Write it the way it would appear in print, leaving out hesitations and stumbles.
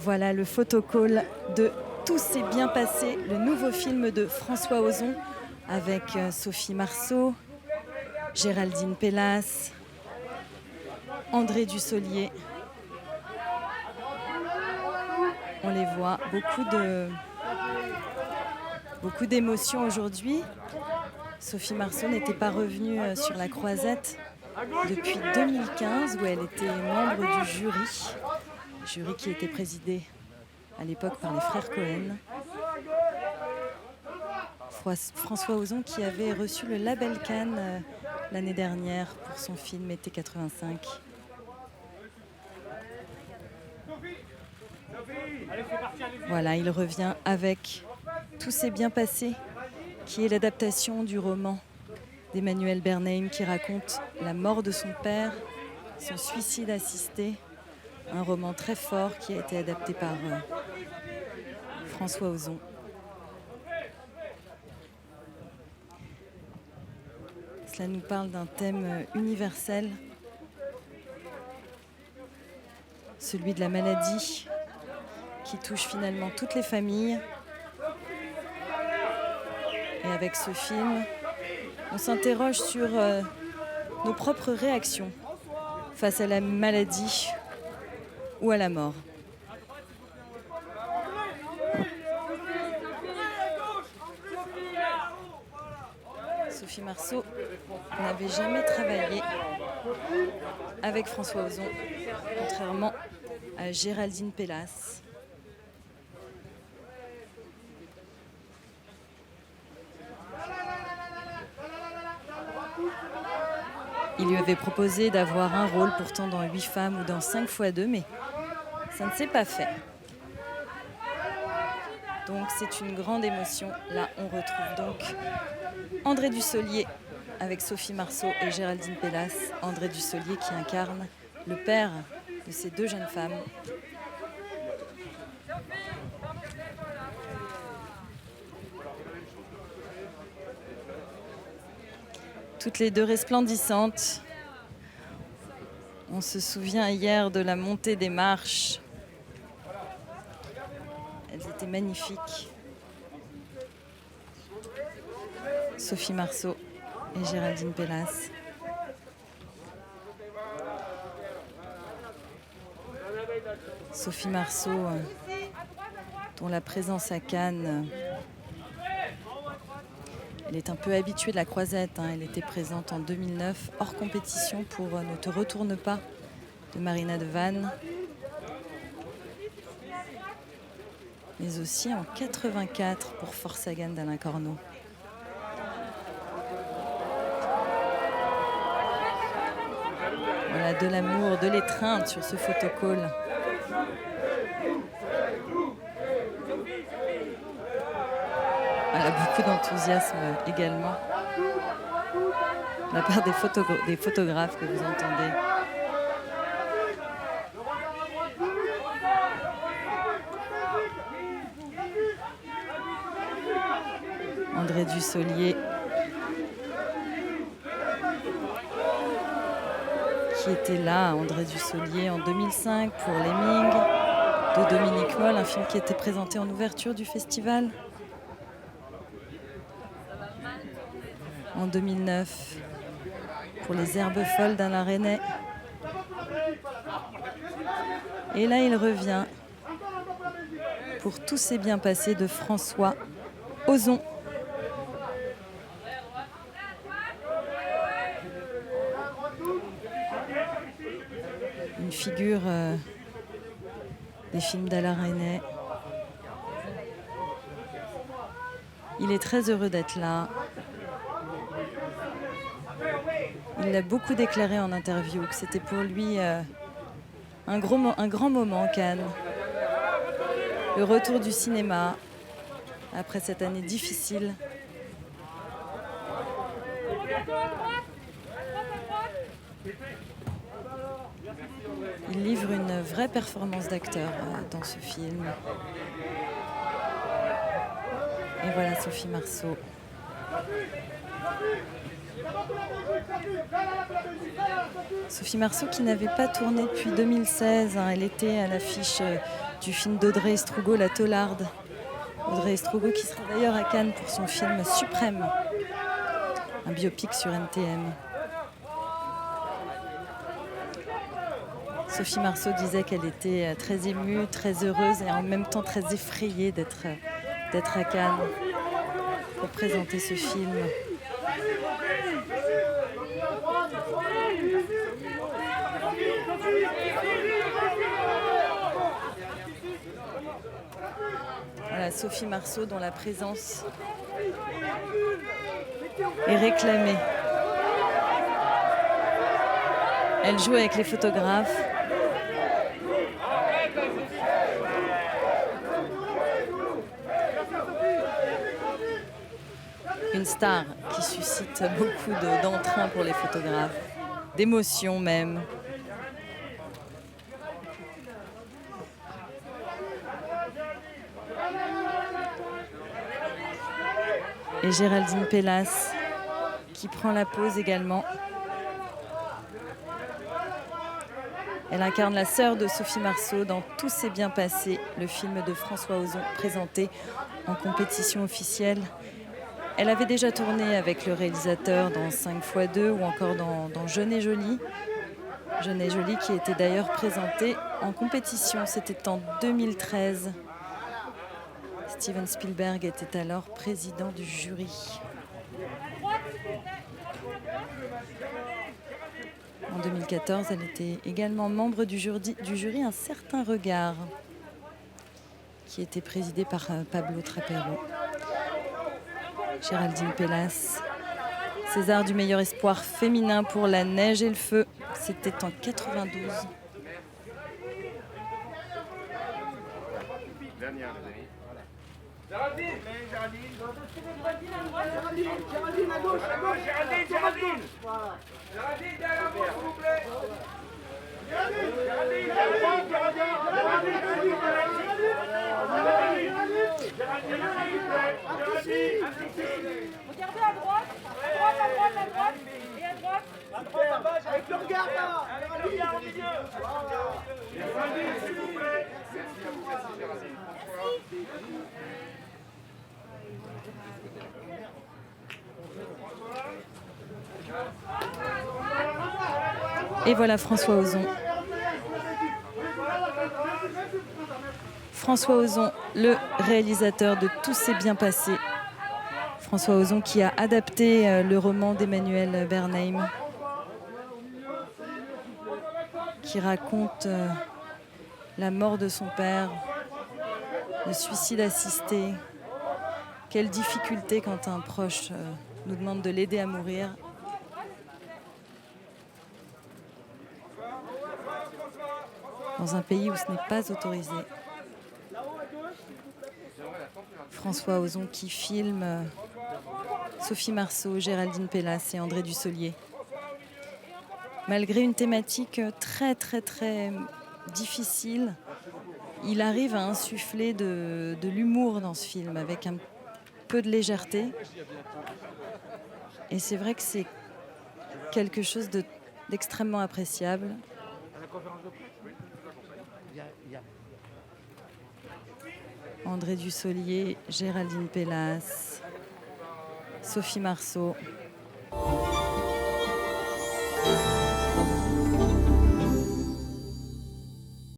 Voilà le photocall de Tout s'est bien passé, le nouveau film de François Ozon avec Sophie Marceau, Géraldine Pellas, André Dussolier. On les voit, beaucoup d'émotions aujourd'hui. Sophie Marceau n'était pas revenue sur la Croisette depuis 2015 où elle était membre du jury qui était présidé à l'époque par les frères Cohen. François Ozon qui avait reçu le label Cannes l'année dernière pour son film Été 85. Voilà, il revient avec Tout s'est bien passé, qui est l'adaptation du roman d'Emmanuel Bernheim qui raconte la mort de son père, son suicide assisté, un roman très fort qui a été adapté par François Ozon. Cela nous parle d'un thème universel, celui de la maladie qui touche finalement toutes les familles. Et avec ce film, on s'interroge sur nos propres réactions face à la maladie ou à la mort. Sophie Marceau n'avait jamais travaillé avec François Ozon, contrairement à Géraldine Pellas. Il lui avait proposé d'avoir un rôle pourtant dans 8 femmes ou dans 5 x 2, mais ça ne s'est pas fait. Donc c'est une grande émotion. Là, on retrouve donc André Dussolier avec Sophie Marceau et Géraldine Pellas. André Dussolier qui incarne le père de ces 2 jeunes femmes. Toutes les 2 resplendissantes. On se souvient hier de la montée des marches. Elles étaient magnifiques. Sophie Marceau et Géraldine Pellas. Sophie Marceau, dont la présence à Cannes, elle est un peu habituée de la Croisette. Elle était présente en 2009, hors compétition pour Ne te retourne pas de Marina de Vannes. Mais aussi en 84 pour Force Hagan d'Alain Corneau. Voilà, de l'amour, de l'étreinte sur ce photocall. Voilà, beaucoup d'enthousiasme également de la part des photographes que vous entendez. André Dussolier qui était là, André Dussolier en 2005 pour Lemming de Dominique Moll, un film qui était présenté en ouverture du festival. En 2009 pour Les Herbes folles d'Alain Resnais. Et là, il revient pour Tout s'est bien passé de François Ozon. Une figure des films d'Alain Resnais. Il est très heureux d'être là. Il l'a beaucoup déclaré en interview que c'était pour lui un grand moment, Cannes. Le retour du cinéma après cette année difficile. Il livre une vraie performance d'acteur dans ce film. Et voilà Sophie Marceau. Sophie Marceau qui n'avait pas tourné depuis 2016. Elle était à l'affiche du film d'Audrey Estrugo, La Taularde. Audrey Estrugo qui sera d'ailleurs à Cannes pour son film Suprême, un biopic sur NTM. Sophie Marceau disait qu'elle était très émue, très heureuse et en même temps très effrayée d'être à Cannes pour présenter ce film. Voilà, Sophie Marceau dont la présence est réclamée. Elle joue avec les photographes. Une star qui suscite beaucoup d'entrain pour les photographes, d'émotion même. Et Géraldine Pellas qui prend la pose également. Elle incarne la sœur de Sophie Marceau dans Tout s'est bien passé, le film de François Ozon présenté en compétition officielle. Elle avait déjà tourné avec le réalisateur dans 5x2 ou encore dans Jeune et Jolie. Jeune et Jolie qui était d'ailleurs présenté en compétition, c'était en 2013. Steven Spielberg était alors président du jury. En 2014, elle était également membre du jury Un certain regard, qui était présidé par Pablo Trapero. Géraldine Pellas, César du meilleur espoir féminin pour La neige et le feu, c'était en 92. Géraldine à gauche, Géraldine. Géraldine, derrière moi, s'il vous plaît. Regardez à droite, et à droite. À droite, à bas, avec le regard là. Avec le regard au milieu. Géraldine, s'il vous plaît. Et voilà François Ozon. François Ozon, le réalisateur de Tout s'est bien passé. François Ozon qui a adapté le roman d'Emmanuel Bernheim, qui raconte la mort de son père, le suicide assisté. Quelle difficulté quand un proche nous demande de l'aider à mourir. Dans un pays où ce n'est pas autorisé. François Ozon qui filme Sophie Marceau, Géraldine Pellas et André Dussolier. Malgré une thématique très difficile, il arrive à insuffler de l'humour dans ce film avec un peu de légèreté. Et c'est vrai que c'est quelque chose d'extrêmement appréciable. André Dussolier, Géraldine Pellas, Sophie Marceau.